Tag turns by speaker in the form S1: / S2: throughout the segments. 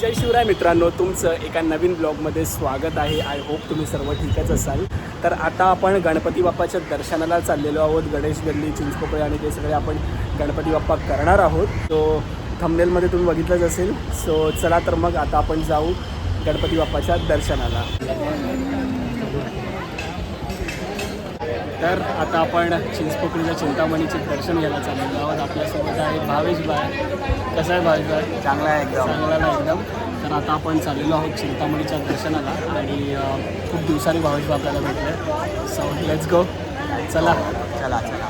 S1: जय शिवराय मित्रांनो, तुमचं एका नवीन ब्लॉगमध्ये स्वागत आहे. आय होप तुम्ही सर्व ठीकच असाल. तर आता आपण गणपती बाप्पाच्या दर्शनाला चाललेलो आहोत. गणेश गल्ली, चिंचपोकळे आणि ते सगळे आपण गणपती बाप्पा करणार आहोत. तो थंबनेलमध्ये तुम्ही बघितलंच असेल. सो चला तर मग आता आपण जाऊ गणपती बाप्पाच्या दर्शनाला. तर आता आपण चिंचपोकळीच्या चिंतामणीचे दर्शन घ्यायला चाललेलो आहोत. आपल्यासोबत आहे भावेश भाई. कसा आहे भावेश भाई?
S2: चांगला आहे एकदम.
S1: चांगला ना एकदम. तर आता आपण चाललेलो आहोत चिंतामणीच्या दर्शनाला आणि खूप दिवसांनी भावेश भाई आपल्याला भेटले. So let's go. चला
S2: चला चला.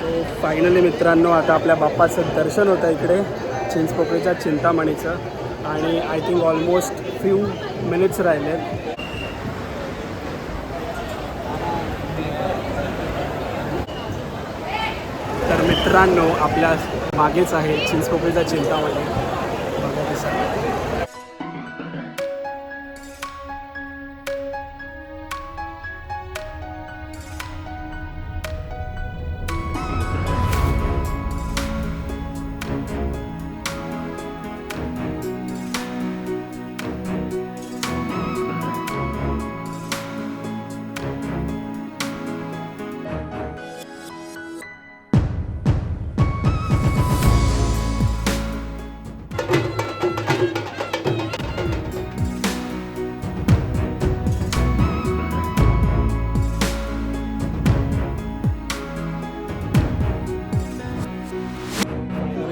S1: सो फायनली मित्रांनो, आता आपल्या बाप्पाचं दर्शन होतं इकडे चिंचपोकळीच्या चिंतामणीचं. आणि I think almost few minutes राहिले. तर मित्रांनो, आपल्या मागेच आहे चिंचपोकळीचा चिंतामणी. बघा कसं.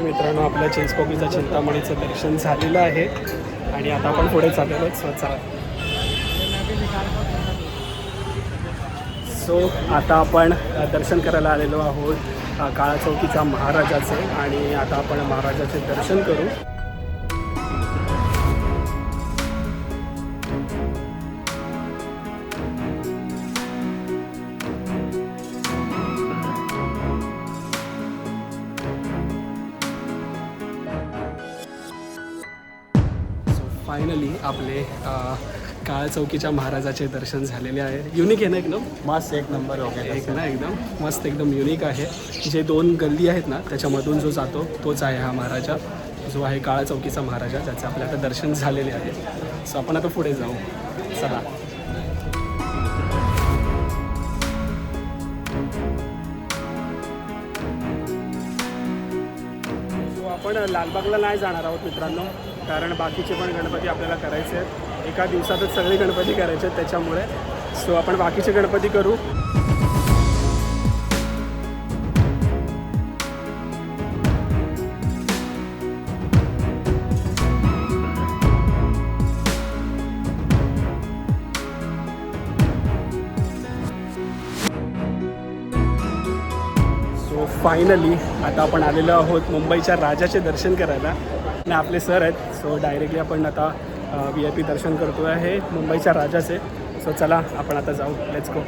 S1: मित्रांनो, आपल्या चिंचपोकळीच्या चिंतामणीचं दर्शन झालेलं आहे आणि आता आपण पुढे चाललेलो आहोत. सो आता आपण दर्शन करायला आलेलो आहोत काळा चौकीचा महाराजाचे. आणि आता आपण महाराजाचे दर्शन करू. फायनली आपले काळा चौकीच्या महाराजाचे दर्शन झालेले आहे. युनिक आहे ना एकदम.
S2: मस्त एक नंबर वगैरे
S1: एक ना एकदम मस्त, एकदम युनिक आहे. जे दोन गल्ली आहेत ना त्याच्यामधून जो जातो तोच आहे हा महाराजा, जो आहे काळा चौकीचा महाराजा, ज्याचं आपलं आता दर्शन झालेले आहे. सो आपण आता पुढे जाऊ. चला. आपण लालबागला नाही जाणार आहोत मित्रांनो, कारण बाकीचे पण गणपती आपल्याला करायचे आहेत. एका दिवसातच सगळे गणपती करायचे आहेत त्याच्यामुळे. सो आपण बाकीचे गणपती करू. सो फायनली आता आपण आलेलो आहोत मुंबईच्या राजाचे दर्शन करायला. आणि आपले सर आहेत. सो डायरेक्टली आपण आता VIP दर्शन करतो आहे मुंबईच्या राजाचे. सो चला आपण आता जाऊ. Let's go.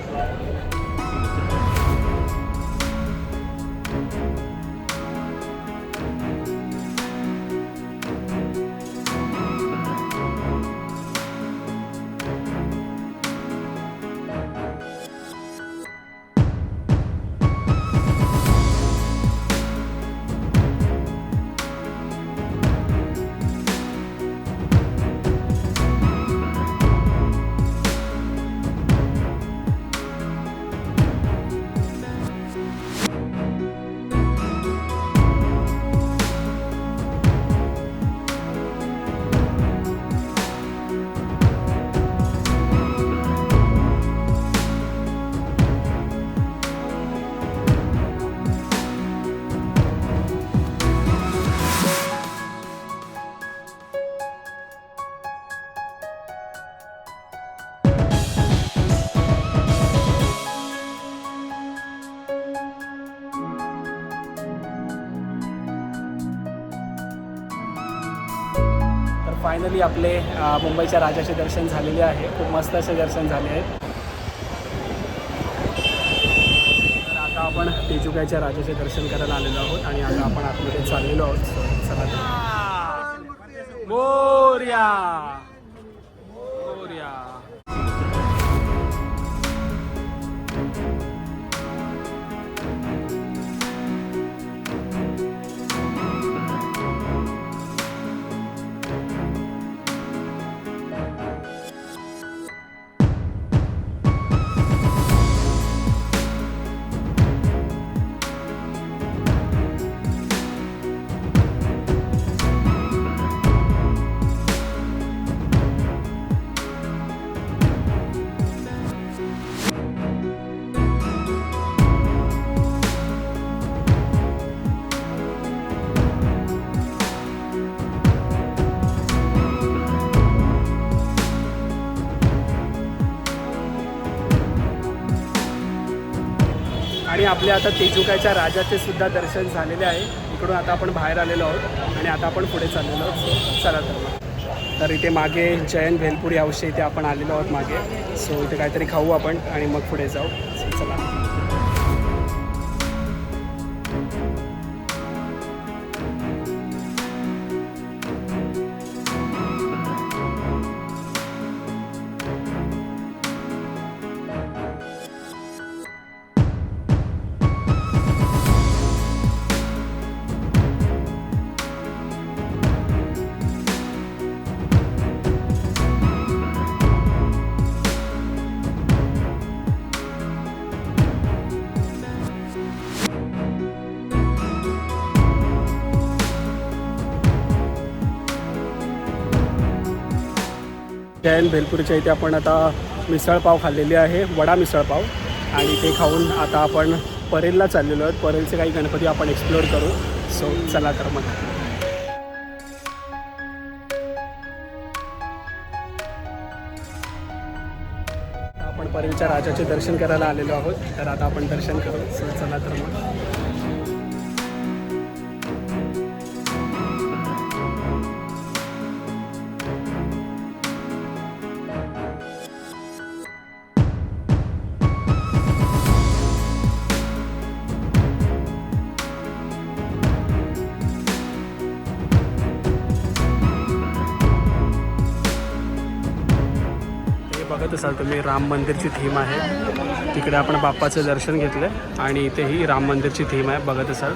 S1: फायनली आपले मुंबईच्या राजाचे दर्शन झालेले आहे. खूप मस्त असे दर्शन झाले आहेत. तर आता आपण तेजुकाच्या राजाचे दर्शन करायला आलेलो आहोत आणि आता आपण आतमध्ये चाललेलो आहोत. चला तर. मोरया मोरया. आणि आपल्या आता तेजुकाच्या राजाचे सुद्धा दर्शन झालेले आहे. इकडून आता आपण बाहेर आलेलो आहोत आणि आता आपण पुढे चाललेलो आहोत. सो चला तर इथे मागे जैन भेलपुरी हाऊसच्या इथे आपण आलेलो आहोत मागे. सो इथे काहीतरी खाऊ आपण आणि मग पुढे जाऊ. सो चला. जैन भेलपुरीच्या इथे आपण आता मिसळपाव खाल्लेली आहे, वडा मिसळपाव. आणि ते खाऊन आता आपण परेलला चाललेलो आहोत. परेलचे काही गणपती आपण एक्सप्लोअर करू. सो चला तर मग. आपण परेलच्या राजाचे दर्शन करायला आलेलो आहोत. तर आता आपण दर्शन करू. सो चला तर मग. बघत असाल तुम्ही राम मंदिरची थीम आहे. तिकडे आपण बाप्पाचं दर्शन घेतलं आणि इथेही राम मंदिरची थीम आहे. बघत असाल.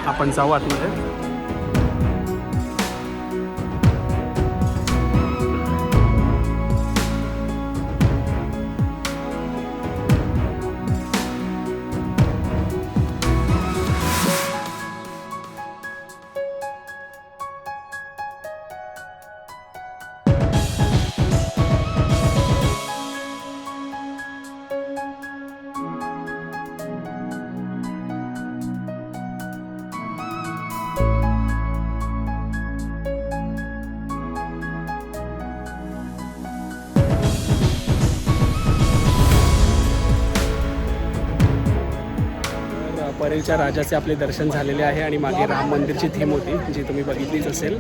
S1: आपण जाऊ आतमध्ये. परेलच्या राजाचे आपले दर्शन झालेले आहे आणि मागे राम मंदिरची थीम होती जी तुम्ही बघितलीच असेल.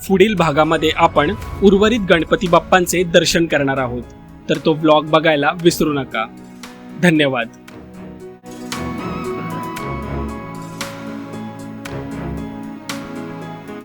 S1: पुढील भागामध्ये आपण उर्वरित गणपती बाप्पांचे दर्शन करणार आहोत. तर तो व्लॉग बघायला विसरू नका. धन्यवाद.